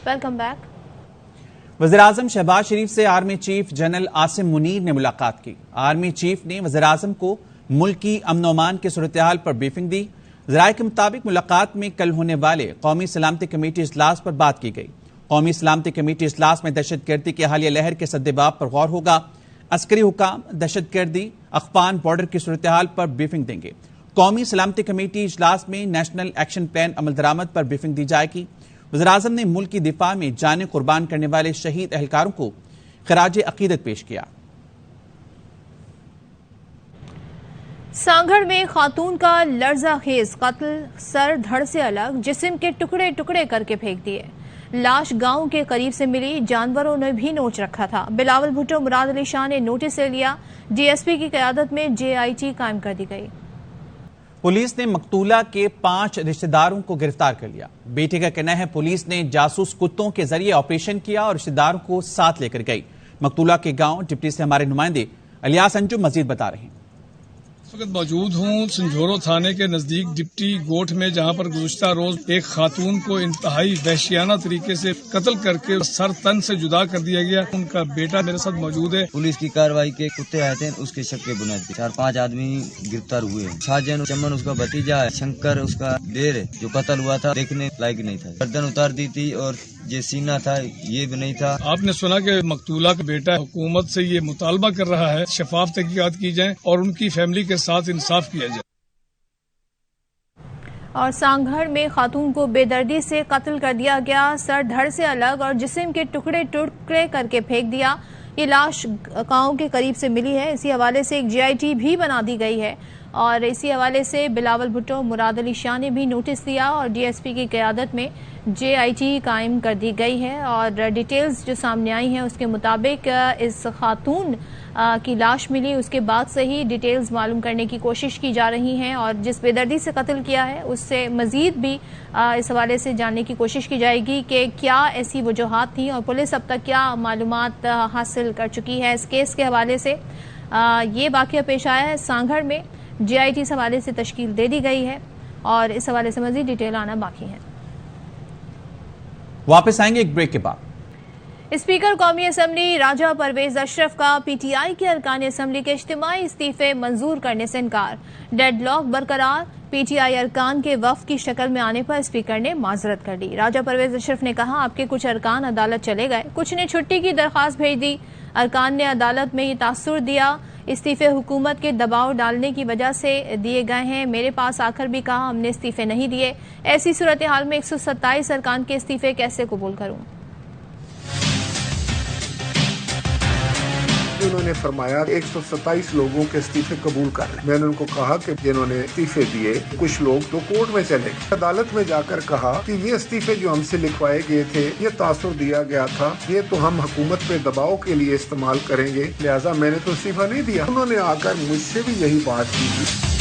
Welcome back. वज़ीर-ए-आज़म शहबाज शरीफ से army chief general Asim Munir ने मुलाकात की। आर्मी चीफ ने वज़ीर-ए-आज़म को मुल्क की अमन अमान की सूरत-ए-हाल पर ब्रीफिंग दी। ज़राए के मुताबिक मुलाकात में कल होने वाले कौमी सलामती कमेटी इजलास पर बात की गई। कौमी सलामती कमेटी इजलास में दहशतगर्दी की हालिया लहर के सद्देबाब पर गौर होगा। अस्करी हुकाम दहशतगर्दी अखबान बॉर्डर की सूरत-ए-हाल पर ब्रीफिंग देंगे। कौमी सलामती कमेटी इजलास में नेशनल एक्शन प्लान अमल दरामद पर ब्रीफिंग दी जाएगी। वज़ीर-ए-आज़म ने मुल्क की दिफा में जानें कुर्बान करने वाले शहीद एहलकारों को खराज अकीदत पेश किया। सांगड़ में खातून का लर्ज़ाखेज कत्ल, सर धड़ से अलग, जिस्म के टुकड़े टुकड़े करके फेंक दिए। लाश गांव के करीब से मिली, जानवरों ने भी नोच रखा था। बिलावल भुट्टो मुराद अली शाह ने नोटिस ले लिया। डीएसपी की क़यादत में JIT कायम कर दी गई। पुलिस ने मकतूला के 5 रिश्तेदारों को गिरफ्तार कर लिया। बेटे का कहना है पुलिस ने जासूस कुत्तों के जरिए ऑपरेशन किया और रिश्तेदारों को साथ लेकर गई। मकतूला के गांव डिप्टी से हमारे नुमाइंदे अलियास अंजुम मजीद बता रहे हैं। इस वक्त मौजूद हूँ संझोरो थाने के नजदीक डिप्टी गोठ में, जहाँ पर गुज़श्ता रोज एक खातून को इंतहाई वहशियाना तरीके से कत्ल करके सर तन से जुदा कर दिया गया। उनका बेटा मेरे साथ मौजूद है। पुलिस की कार्रवाई के कुत्ते आए थे, उसके शक के बुनियाद पे 4-5 आदमी गिरफ्तार हुए हैं। शाहजहान चमन उसका भतीजा है, शंकर उसका देर है। जो कत्ल हुआ था देखने लायक नहीं था, गर्दन उतार दी थी और ये सीना था ये भी नहीं था। आपने सुना कि मकतूला का बेटा हुकूमत से ये मुतालबा कर रहा है शफाफ तहकीकात की जाए और उनकी फैमिली के साथ इंसाफ किया जाए। और सांगड़ में खातून को बेदर्दी से कत्ल कर दिया गया, सर धड़ से अलग और जिस्म के टुकड़े टुकड़े करके फेंक दिया। ये लाश गांव के करीब से मिली है। इसी हवाले से एक JIT भी बना दी गई है और इसी हवाले से बिलावल भुट्टो मुराद अली शाह ने भी नोटिस दिया और DSP की क़यादत में JIT कायम कर दी गई है। और डिटेल्स जो सामने आई हैं उसके मुताबिक इस खातून की लाश मिली, उसके बाद से ही डिटेल्स मालूम करने की कोशिश की जा रही हैं और जिस बेदर्दी से कत्ल किया है उससे मज़ीद भी इस हवाले से जानने की कोशिश की जाएगी कि क्या ऐसी वजूहात थी और पुलिस अब तक क्या मालूमात हासिल कर चुकी है। इस केस के हवाले से ये वाक़या पेश आया है सांगड़ में। JIT इस हवाले से तश्कील दे दी गई है और इस हवाले से मज़ीद डिटेल आना बाकी है। वापस आएंगे एक ब्रेक के बाद। स्पीकर कौमी असम्बली राजा परवेज अशरफ का PTI के अरकान असम्बली के इज्तिमाई इस्तीफे मंजूर करने से इनकार। डेडलॉक बरकरार, PTI अरकान के वफ़द की शक्ल में आने पर स्पीकर ने माजरत कर ली। राजा परवेज अशरफ ने कहा आपके कुछ अरकान अदालत चले गए, कुछ ने छुट्टी की दरख्वास्त भेज दी। अरकान ने अदालत में ये तासुर दिया इस्तीफे हुकूमत के दबाव डालने की वजह से दिए गए हैं। मेरे पास आकर भी कहा हमने इस्तीफे नहीं दिए। ऐसी सूरत हाल में 127 अरकान के इस्तीफे कैसे कबूल करूं। उन्होंने फरमाया 127 लोगों के इस्तीफे कबूल कर लें। मैंने उनको कहा कि जिन्होंने इस्तीफे दिए कुछ लोग तो कोर्ट में चले गए, अदालत में जाकर कहा कि ये इस्तीफे जो हमसे लिखवाए गए थे, ये तासुर दिया गया था, ये तो हम हुकूमत पे दबाव के लिए इस्तेमाल करेंगे, लिहाजा मैंने तो इस्तीफा नहीं दिया। उन्होंने आकर मुझसे भी यही बात की।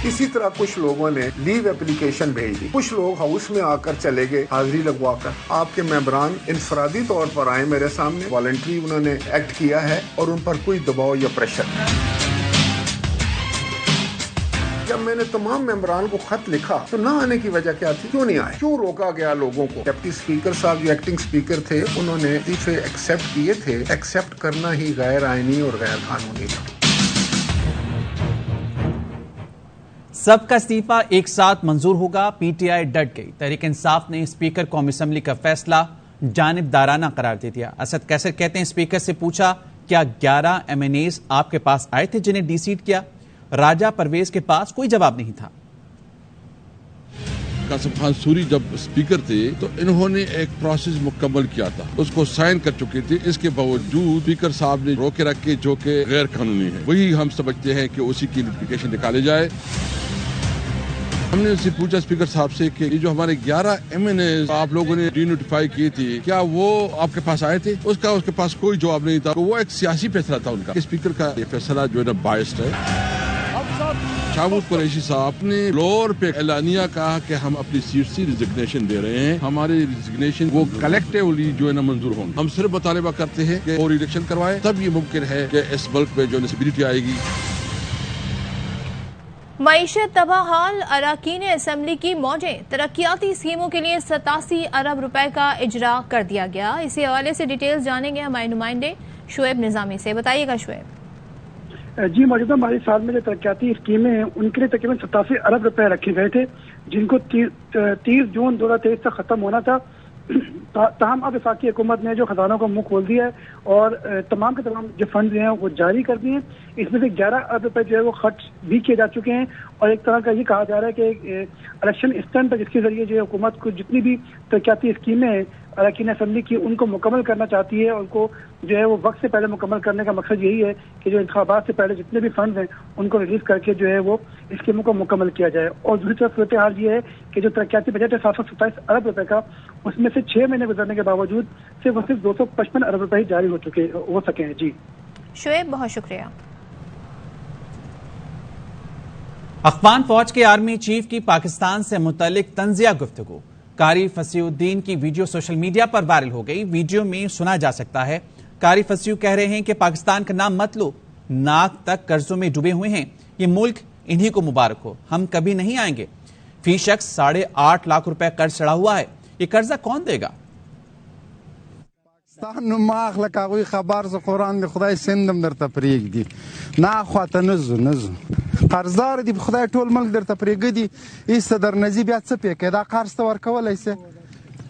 इसी तरह कुछ लोगों ने लीव एप्लीकेशन भेज दी। कुछ लोग हाउस में आकर चले गए हाजिरी लगवाकर। आपके मेंबरान इंफरादी तौर पर आए मेरे सामने, वॉलंटरी उन्होंने एक्ट किया है और उन पर कोई दबाव या प्रेशर नहीं। जब मैंने तमाम मेंबरान को खत लिखा तो ना आने की वजह क्या थी, क्यों नहीं आए, क्यों रोका गया लोगों को। डिप्टी स्पीकर साहब जो एक्टिंग स्पीकर थे उन्होंने इस्तीफे एक्सेप्ट किए थे। एक्सेप्ट करना ही गैर आईनी और गैर कानूनी था। सबका इस्तीफा एक साथ मंजूर होगा, PTI डट गई। तहरीक इंसाफ ने स्पीकर कौमी असम्बली का फैसला जानिबदाराना करार दे दिया। असद कैसर कहते हैं स्पीकर से पूछा क्या 11 MNAs आपके पास आए थे जिन्हें डीसीट किया। राजा परवेज के पास कोई जवाब नहीं था। कासिम खान सूरी जब स्पीकर थे तो इन्होंने एक प्रोसेस मुकम्मल किया था, उसको साइन कर चुके थे। इसके बावजूद स्पीकर साहब ने रोके रखे जो कि गैर कानूनी है। वही हम समझते हैं कि उसी की नोटिफिकेशन निकाले जाए। हमने उससे पूछा स्पीकर साहब से कि ये जो हमारे 11 MNAs आप लोगों ने डीनोटिफाई किए थे, क्या वो आपके पास आए थे? उसके पास कोई जवाब नहीं था। वो एक सियासी फैसला था उनका। स्पीकर का ये फैसला जो है ना बायस्ड है। शाहबूब कुरैशी साहब ने फ्लोर पे एलानिया कहा कि हम अपनी सीट से रिजिग्नेशन दे रहे हैं। हमारे रिजिग्नेशन वो कलेक्टिवली जो है ना मंजूर होंगे। हम सिर्फ मुतालबा करते हैं कि और इलेक्शन करवाएं, तब ये मुमकिन है कि इस मुल्क में जो स्टेबिलिटी आएगी। मईशत तबाहाल, अरकान असम्बली की मौजें, तरक्याती स्कीमों के लिए 87 अरब रुपए का इजरा कर दिया गया। इसी हवाले से डिटेल्स जानेंगे हमारे नुमाइंदे शुएब निजामी से। बताइएगा शुएब। जी, मौजूदा माली साल में जो तरक्याती स्कीमें हैं उनके लिए तकरीबन 87 अरब रुपए रखे गए थे, जिनको 30 जून 2023 तक खत्म होना था। ताहम अब वफाकी हुकूमत ने जो खजानों का मुंह खोल दिया है और तमाम के तमाम जो फंड हैं वो जारी कर दिए हैं। इसमें से 11 अरब रुपए जो है वो खर्च भी किए जा चुके हैं और एक तरह का ये कहा जा रहा है कि इलेक्शन स्टैंड पर जिसके जरिए जो हुकूमत को जितनी भी तरक्याती स्कीमें हैं अरकान असम्बली की उनको मुकम्मल करना चाहती है, उनको जो है वो वक्त से पहले मुकम्मल करने का मकसद यही है कि जो इंतखाबात से पहले जितने भी फंड हैं उनको रिलीज करके जो है वो स्कीमों को मुकम्मल किया जाए। और दूसरी तरफ सूरत हाल ये है कि जो तरक्याती बजट है 727 अरब रुपए का, उसमें से 6 महीने गुजरने के बावजूद सिर्फ 255 अरब रुपए ही जारी हो सके हैं। जी शुएब, बहुत शुक्रिया। अफगान फौज के आर्मी चीफ की पाकिस्तान से मुतल्लिक तंजिया गुफ्तगू। कारी फसीउद्दीन की वीडियो सोशल मीडिया पर वायरल हो गई। वीडियो में सुना जा सकता है कारी फसीउ कह रहे हैं कि पाकिस्तान का नाम मत लो, नाक तक कर्जों में डूबे हुए हैं, ये मुल्क इन्हीं को मुबारक हो, हम कभी नहीं आएंगे। फी शख्स 8.5 लाख रुपए कर्ज चढ़ा हुआ है, ये कर्जा कौन देगा? خبر ز قرآن دی خدای سندم در تپریگ دی نا خواته نزو قرضدار دی خدای ټول ملک در تپریگ دی ایست در نزی بیا څه پکې دا قرض ته ورکولای سي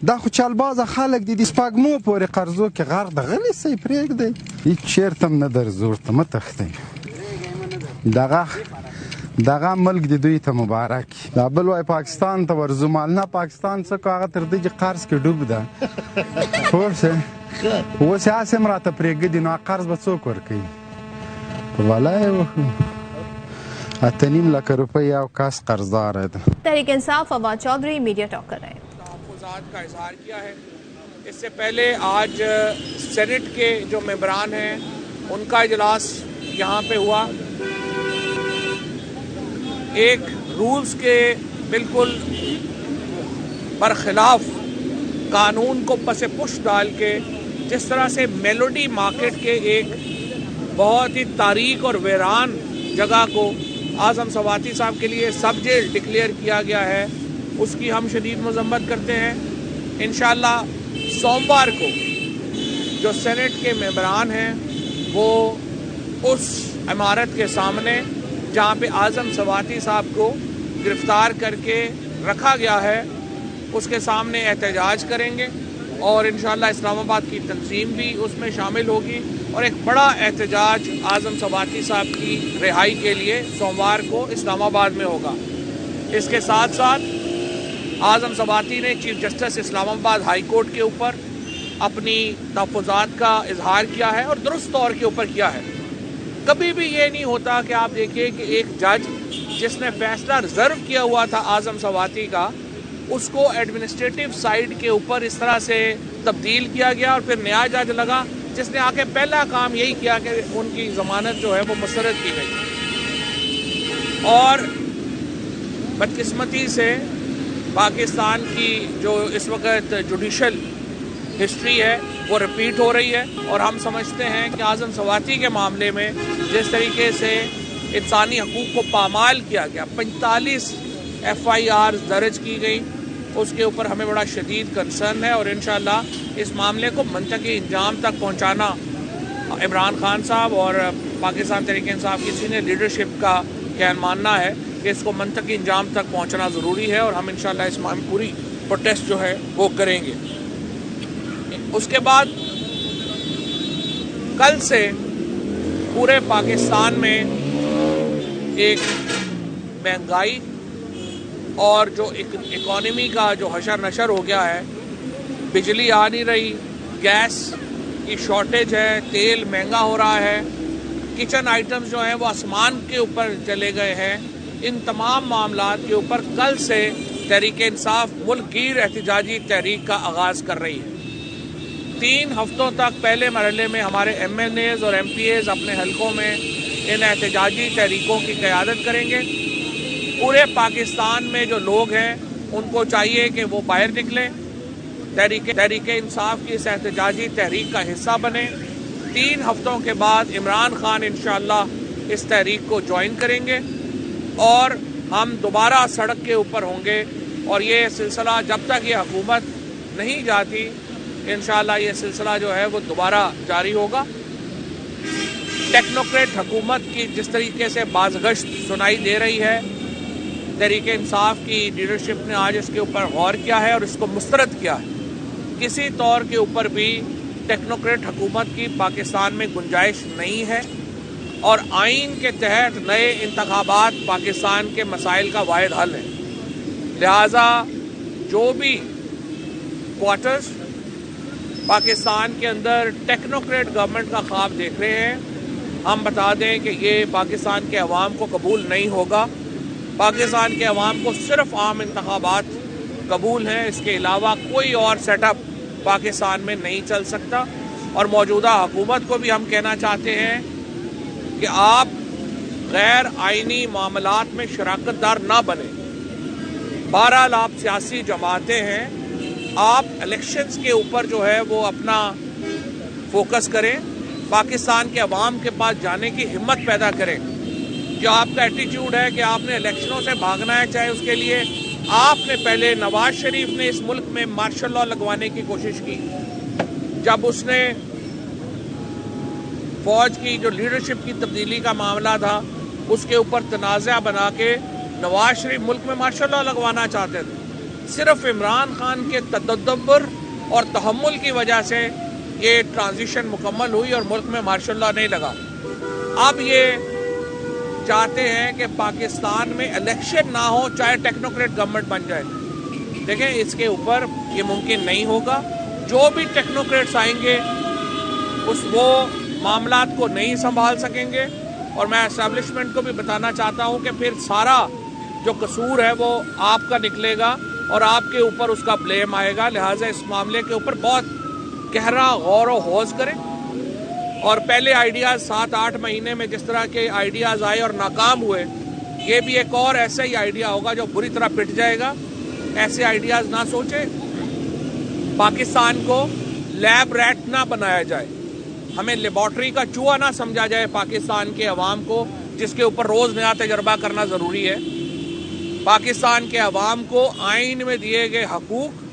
دا خو چالباز خلک دی سپاګمو پورې قرضو کې غرق د غلی سي پریگ دی هیڅ چیرتم نه در زورته متخته دغه ملک دی دوی ته مبارک دا بل وای پاکستان ته ورزو مال نه پاکستان څخه هغه تر دې قرض کې ډوب ده ورسه وہ سیاسی مراته پرېږدي نو قرض به څوک ورکوي؟ والله 8.5 लाख रुपए او کس قرضدار ہے۔ तहरीक इंसाफ फवाद चौधरी मीडिया टॉक कर रहे हैं। तहफ़्फ़ुज़ात का इज़हार किया है। इससे पहले आज सेनेट के जो मेंबरान हैं उनका इजलास यहाँ पे हुआ। एक रूल्स के बिल्कुल बरखिलाफ कानून को पसे पुश डाल के जिस तरह से मेलोडी मार्केट के एक बहुत ही तारीख और वीरान जगह को आज़म सवाती साहब के लिए सब जेल डिक्लेयर किया गया है, उसकी हम शदीद मज़म्मत करते हैं। इंशाअल्लाह सोमवार को जो सेनेट के मेंबरान हैं वो उस इमारत के सामने जहाँ पे आज़म सवाती साहब को गिरफ़्तार करके रखा गया है उसके सामने एहतजाज करेंगे और इंशाअल्लाह इस्लामाबाद की तंजीम भी उसमें शामिल होगी और एक बड़ा एहतजाज आज़म सवाती साहब की रिहाई के लिए सोमवार को इस्लामाबाद में होगा। इसके साथ साथ आज़म सवाती ने chief justice Islamabad high court के ऊपर अपनी तहफ़्फ़ुज़ात का इजहार किया है और दुरुस्त तौर के ऊपर किया है। कभी भी ये नहीं होता कि आप देखिए कि एक जज जिसने फैसला रिजर्व किया हुआ था आज़म सवाती का, उसको एडमिनिस्ट्रेटिव साइड के ऊपर इस तरह से तब्दील किया गया और फिर नया जज लगा जिसने आके पहला काम यही किया कि उनकी ज़मानत जो है वो मुस्तरद की गई। और बदकिस्मती से पाकिस्तान की जो इस वक्त जुडिशल हिस्ट्री है वो रिपीट हो रही है और हम समझते हैं कि आज़म सवाती के मामले में जिस तरीके से इंसानी हकूक़ को पामाल किया गया, 45 FIR दर्ज की गई, उसके ऊपर हमें बड़ा शदीद कंसर्न है और इंशाअल्लाह इस मामले को मंतकी इंजाम तक पहुंचाना इमरान खान साहब और पाकिस्तान तहरीक इंसाफ की सीनियर लीडरशिप का कहन मानना है कि इसको मंतकी इंजाम तक पहुंचना ज़रूरी है और हम इंशाअल्लाह इस मामले पूरी प्रोटेस्ट जो है वो करेंगे। उसके बाद कल से पूरे पाकिस्तान में एक महंगाई और जो इकॉनमी का जो हशर नशर हो गया है, बिजली आ नहीं रही, गैस की शॉर्टेज है, तेल महंगा हो रहा है, किचन आइटम्स जो हैं वो आसमान के ऊपर चले गए हैं। इन तमाम मामलात के ऊपर कल से तहरीक इंसाफ मुल्क गिर एहतजाजी तहरीक का आगाज़ कर रही है। 3 हफ्तों तक पहले मरहले में हमारे MNAs और MPAs अपने हलकों में इन एहतजाजी तहरीकों की क़यादत करेंगे। पूरे पाकिस्तान में जो लोग हैं उनको चाहिए कि वो बाहर निकलें, तहरीक इंसाफ की इस एहतजाजी तहरीक का हिस्सा बने। 3 हफ्तों के बाद इमरान खान इंशाअल्लाह इस तहरीक को ज्वाइन करेंगे اور ہم دوبارہ سڑک کے اوپر ہوں گے، اور یہ سلسلہ جب تک یہ حکومت نہیں جاتی انشاءاللہ یہ سلسلہ جو ہے وہ دوبارہ جاری ہوگا۔ ٹیکنوکریٹ حکومت کی جس طریقے سے بازگشت سنائی دے رہی ہے، تحریک انصاف کی لیڈرشپ نے آج اس کے اوپر غور کیا ہے اور اس کو مسترد کیا ہے۔ کسی طور کے اوپر بھی ٹیکنوکریٹ حکومت کی پاکستان میں گنجائش نہیں ہے، اور آئین کے تحت نئے انتخابات پاکستان کے مسائل کا واحد حل ہے۔ لہٰذا جو بھی کوارٹرز پاکستان کے اندر ٹیکنوکریٹ گورنمنٹ کا خواب دیکھ رہے ہیں، ہم بتا دیں کہ یہ پاکستان کے عوام کو قبول نہیں ہوگا۔ پاکستان کے عوام کو صرف عام انتخابات قبول ہیں، اس کے علاوہ کوئی اور سیٹ اپ پاکستان میں نہیں چل سکتا۔ اور موجودہ حکومت کو بھی ہم کہنا چاہتے ہیں کہ آپ غیر آئینی معاملات میں شراکت دار نہ بنیں۔ بہرحال آپ سیاسی جماعتیں ہیں، آپ الیکشنز کے اوپر جو ہے وہ اپنا فوکس کریں، پاکستان کے عوام کے پاس جانے کی ہمت پیدا کریں۔ جو آپ کا ایٹیٹیوڈ ہے کہ آپ نے الیکشنوں سے بھاگنا ہے، چاہے اس کے لیے آپ نے پہلے نواز شریف نے اس ملک میں مارشل لاء لگوانے کی کوشش کی، جب اس نے فوج کی جو لیڈرشپ کی تبدیلی کا معاملہ تھا اس کے اوپر تنازع بنا کے نواز شریف ملک میں مارشل لاء لگوانا چاہتے تھے۔ صرف عمران خان کے تدبر اور تحمل کی وجہ سے یہ ٹرانزیشن مکمل ہوئی اور ملک میں مارشل لاء نہیں لگا۔ اب یہ چاہتے ہیں کہ پاکستان میں الیکشن نہ ہو چاہے ٹیکنوکریٹ گورنمنٹ بن جائے۔ دیکھیں اس کے اوپر یہ ممکن نہیں ہوگا۔ جو بھی ٹیکنوکریٹس آئیں گے وہ معاملات کو نہیں سنبھال سکیں گے، اور میں اسٹیبلشمنٹ کو بھی بتانا چاہتا ہوں کہ پھر سارا جو قصور ہے وہ آپ کا نکلے گا اور آپ کے اوپر اس کا بلیم آئے گا۔ لہٰذا اس معاملے کے اوپر بہت گہرا غور و خوض کریں، اور پہلے آئیڈیاز 7-8 مہینے میں جس طرح کے آئیڈیاز آئے اور ناکام ہوئے، یہ بھی ایک اور ایسا ہی آئیڈیا ہوگا جو بری طرح پٹ جائے گا۔ ایسے آئیڈیاز نہ سوچیں، پاکستان کو لیب ریٹ نہ بنایا جائے، ہمیں لیبارٹری کا چوہا نہ سمجھا جائے پاکستان کے عوام کو، جس کے اوپر روز نیا تجربہ کرنا ضروری ہے۔ پاکستان کے عوام کو آئین میں دیے گئے حقوق،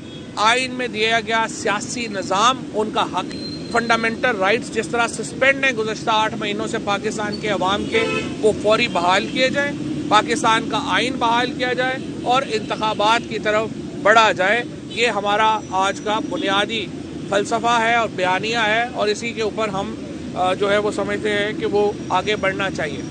آئین میں دیا گیا سیاسی نظام، ان کا حق، فنڈامنٹل رائٹس جس طرح سسپینڈ ہیں گزشتہ 8 مہینوں سے پاکستان کے عوام کے، وہ فوری بحال کیے جائیں، پاکستان کا آئین بحال کیا جائے اور انتخابات کی طرف بڑھا جائے۔ یہ ہمارا آج کا بنیادی فلسفہ ہے اور بیانیہ ہے، اور اسی کے اوپر ہم جو ہے وہ سمجھتے ہیں کہ وہ آگے بڑھنا چاہیے۔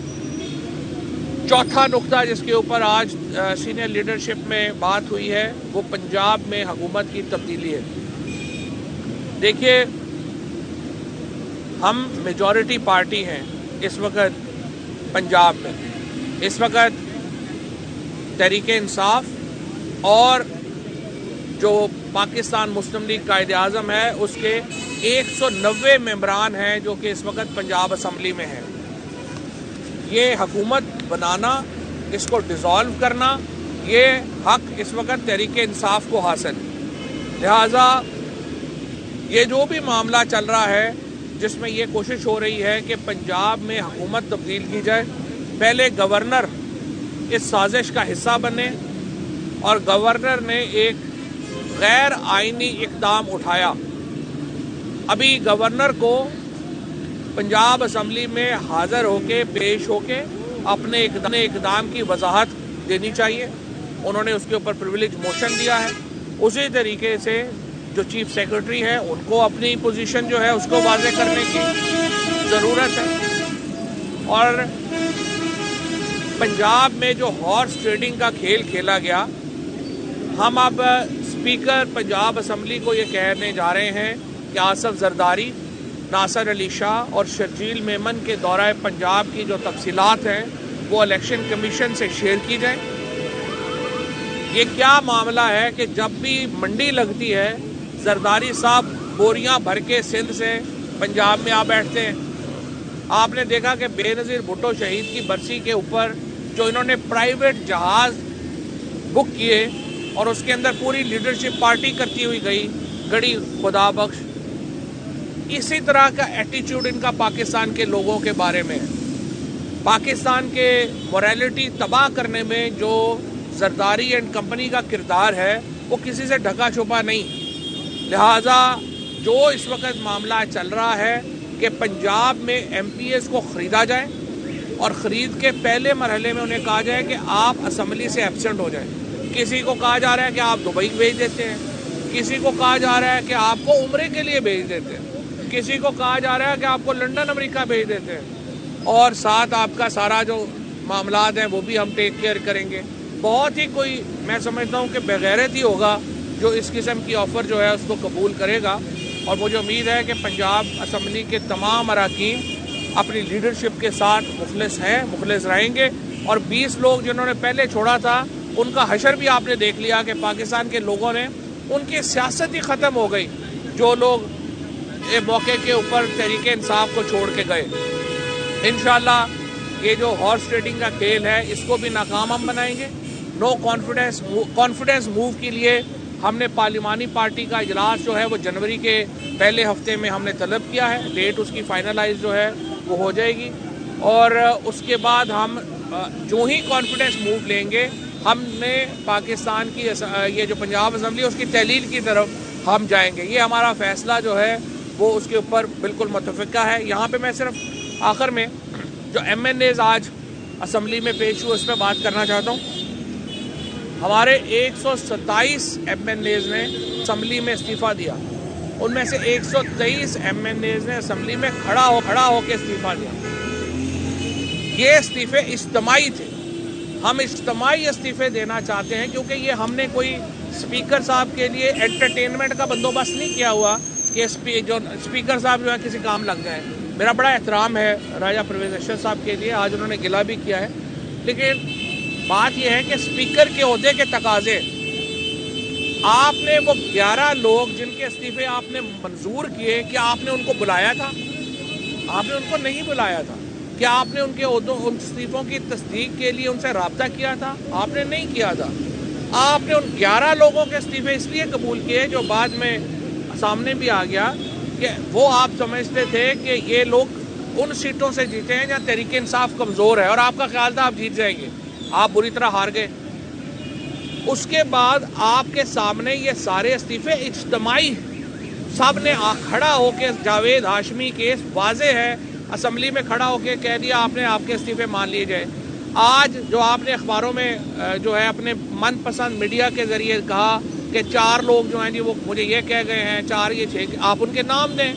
چوتھا نقطہ جس کے اوپر آج سینئر لیڈرشپ میں بات ہوئی ہے وہ پنجاب میں حکومت کی تبدیلی ہے۔ دیکھیے، ہم میجورٹی پارٹی ہیں اس وقت پنجاب میں۔ اس وقت تحریک انصاف اور جو پاکستان مسلم لیگ قائد اعظم ہے اس کے 190 ممبران ہیں جو کہ اس وقت پنجاب اسمبلی میں ہیں۔ یہ حکومت بنانا، اس کو ڈیزالو کرنا، یہ حق اس وقت تحریک انصاف کو حاصل ہے۔ لہٰذا یہ جو بھی معاملہ چل رہا ہے جس میں یہ کوشش ہو رہی ہے کہ پنجاب میں حکومت تبدیل کی جائے، پہلے گورنر اس سازش کا حصہ بنے، اور گورنر نے ایک غیر آئینی اقدام اٹھایا۔ ابھی گورنر کو پنجاب اسمبلی میں حاضر ہو کے پیش ہو کے اپنے اقدام کی وضاحت دینی چاہیے۔ انہوں نے اس کے اوپر پریویلیج موشن دیا ہے۔ اسی طریقے سے جو چیف سیکرٹری ہے ان کو اپنی پوزیشن جو ہے اس کو واضح کرنے کی ضرورت ہے۔ اور پنجاب میں جو ہارس ٹریڈنگ کا کھیل کھیلا گیا، ہم اب اسپیکر پنجاب اسمبلی کو یہ کہنے جا رہے ہیں کہ آصف زرداری، ناصر علی شاہ اور شرجیل میمن کے دورہ پنجاب کی جو تفصیلات ہیں وہ الیکشن کمیشن سے شیئر کی جائیں۔ یہ کیا معاملہ ہے کہ جب بھی منڈی لگتی ہے زرداری صاحب بوریاں بھر کے سندھ سے پنجاب میں آ بیٹھتے ہیں۔ آپ نے دیکھا کہ بے نظیر بھٹو شہید کی برسی کے اوپر جو انہوں نے پرائیویٹ جہاز بک کیے اور اس کے اندر پوری لیڈرشپ پارٹی کرتی ہوئی گئی، گڑی خدا بخش۔ اسی طرح کا ایٹیچیوڈ ان کا پاکستان کے لوگوں کے بارے میں ہے۔ पाकिस्तान के मोरालिटी तबाह करने में जो जरदारी एंड कंपनी का किरदार है वो किसी से ढका छुपा नहीं। लिहाजा जो इस वक्त मामला चल रहा है कि पंजाब में MPs को ख़रीदा जाए और ख़रीद के पहले मरहले में उन्हें कहा जाए कि आप असम्बली से एब्सेंट हो जाएं। किसी को कहा जा रहा है कि आप दुबई भेज देते हैं, किसी को कहा जा रहा है कि आपको उम्रे के लिए भेज देते हैं, किसी को कहा जा रहा है कि आपको लंदन अमेरिका भेज देते हैं और साथ आपका सारा जो मामलात हैं वो भी हम टेक केयर करेंगे। बहुत ही कोई मैं समझता हूँ कि बेगैरत ही होगा जो इस किस्म की ऑफ़र जो है उसको कबूल करेगा। और मुझे उम्मीद है कि पंजाब असम्बली के तमाम अरकान अपनी लीडरशिप के साथ मुखलिस हैं, मुखलिस रहेंगे। और 20 लोग जिन्होंने पहले छोड़ा था उनका हशर भी आपने देख लिया कि पाकिस्तान के लोगों ने उनकी सियासत ही ख़त्म हो गई। जो लोग एक मौके के ऊपर तहरीक इंसाफ को छोड़ के गए, इंशाअल्लाह ये जो हॉर्स ट्रेडिंग का खेल है इसको भी नाकाम हम बनाएंगे। नो कॉन्फिडेंस मूव के लिए हमने पार्लिमानी पार्टी का इजलास जो है वो जनवरी के पहले हफ्ते में हमने तलब किया है। डेट उसकी फाइनलाइज जो है वो हो जाएगी और उसके बाद हम जो ही कॉन्फिडेंस मूव लेंगे हमने पाकिस्तान की ये जो पंजाब असम्बली उसकी तहलील की तरफ हम जाएंगे। ये हमारा फ़ैसला जो है वो उसके ऊपर बिल्कुल मुतफ़िक़ा है। यहाँ पे मैं सिर्फ आखिर में जो MNAs आज असम्बली में पेश हुए उस पर बात करना चाहता हूँ। हमारे 127 MNAs ने असम्बली में इस्तीफ़ा दिया, उनमें से 123 MNAs ने असम्बली में खड़ा हो के इस्तीफ़ा दिया। ये इस्तीफ़े इज्तिमाई थे। हम इज्तिमाई इस्तीफ़े देना चाहते हैं क्योंकि ये हमने कोई स्पीकर साहब के लिए एंटरटेनमेंट का बंदोबस्त नहीं किया हुआ कि जो स्पीकर साहब जो है किसी काम लग जाए। मेरा बड़ा एहतराम है राजा परवेज़ अशरफ साहब के लिए, आज उन्होंने गिला भी किया है, लेकिन बात यह है कि स्पीकर के ओहदे के तकाजे आपने वो 11 लोग जिनके इस्तीफ़े आपने मंजूर किए, क्या आपने उनको बुलाया था? आपने उनको नहीं बुलाया था। क्या आपने उनके उन इस्तीफ़ों की तस्दीक के लिए उनसे रब्ता किया था? आपने नहीं किया था। आपने उन 11 लोगों के इस्तीफ़े इसलिए कबूल किए जो बाद में सामने भी आ गया कि वो आप समझते थे कि ये लोग उन सीटों से जीते हैं जहाँ तहरीक इंसाफ कमज़ोर है और आपका ख्याल था आप जीत जाएंगे, आप बुरी तरह हार गए। उसके बाद आपके सामने ये सारे इस्तीफ़े इज्तिमाई सब ने खड़ा होकर जावेद हाशमी केस वाज़े है, असम्बली में खड़ा होकर कह दिया आपने आपके इस्तीफ़े मान लिए जाए। आज जो आपने अखबारों में जो है अपने मनपसंद मीडिया के ज़रिए कहा कि 4 लोग जो हैं जी वो मुझे ये कह गए हैं, 4 ये 6, आप उनके नाम दें।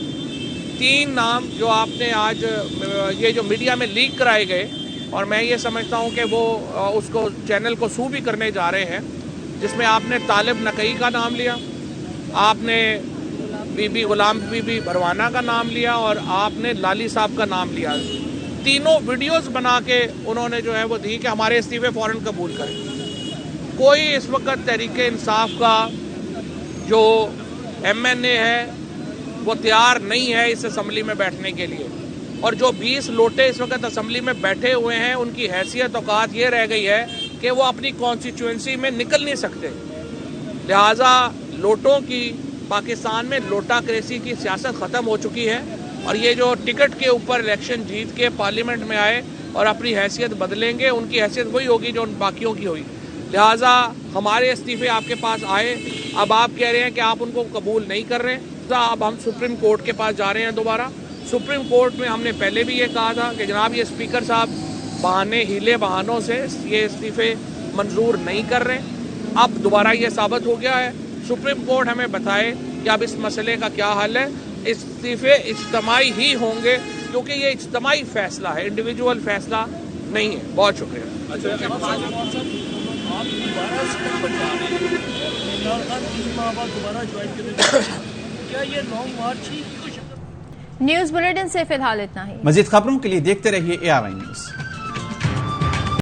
3 नाम जो आपने आज ये जो मीडिया में लीक कराए गए और मैं ये समझता हूँ कि वो उसको चैनल को सू भी करने जा रहे हैं, जिसमें आपने तालिब नकई का नाम लिया, आपने बीबी गुलाम बीबी भरवाना का नाम लिया और आपने लाली साहब का नाम लिया। तीनों वीडियोस बना के उन्होंने जो है वो दी कि हमारे इस्तीफ़े फ़ौरन कबूल करें। कोई इस वक्त तहरीक इंसाफ का जो MNA है वो तैयार नहीं है इस असम्बली में बैठने के लिए, और जो 20 लोटे इस वक्त असम्बली में बैठे हुए हैं उनकी हैसियत औकात ये रह गई है कि वो अपनी कॉन्स्टिट्यूंसी में निकल नहीं सकते। लिहाजा लोटों की पाकिस्तान में लोटाक्रेसी की सियासत ख़त्म हो चुकी है और ये जो टिकट के ऊपर इलेक्शन जीत के पार्लियामेंट में आए और अपनी हैसियत बदलेंगे, उनकी हैसियत वही होगी जो उन बाकियों की हुई। लिहाजा हमारे इस्तीफ़े आपके पास आए, अब आप कह रहे हैं कि आप उनको कबूल नहीं कर रहे, तो अब हम सुप्रीम कोर्ट के पास जा रहे हैं दोबारा। सुप्रीम कोर्ट में हमने पहले भी ये कहा था कि जनाब ये स्पीकर साहब बहानों से ये इस्तीफ़े मंजूर नहीं कर रहे। अब दोबारा ये साबित हो गया है। सुप्रीम कोर्ट हमें बताए कि अब इस मसले का क्या हल है। इस्तीफ़े इज्तिमाई ही होंगे क्योंकि ये इज्तिमाई फ़ैसला है, इंडिविजुअल फ़ैसला नहीं है। बहुत शुक्रिया। न्यूज़ बुलेटिन से फिलहाल इतना ही। मज़ीद खबरों के लिए देखते रहिए ARI न्यूज़।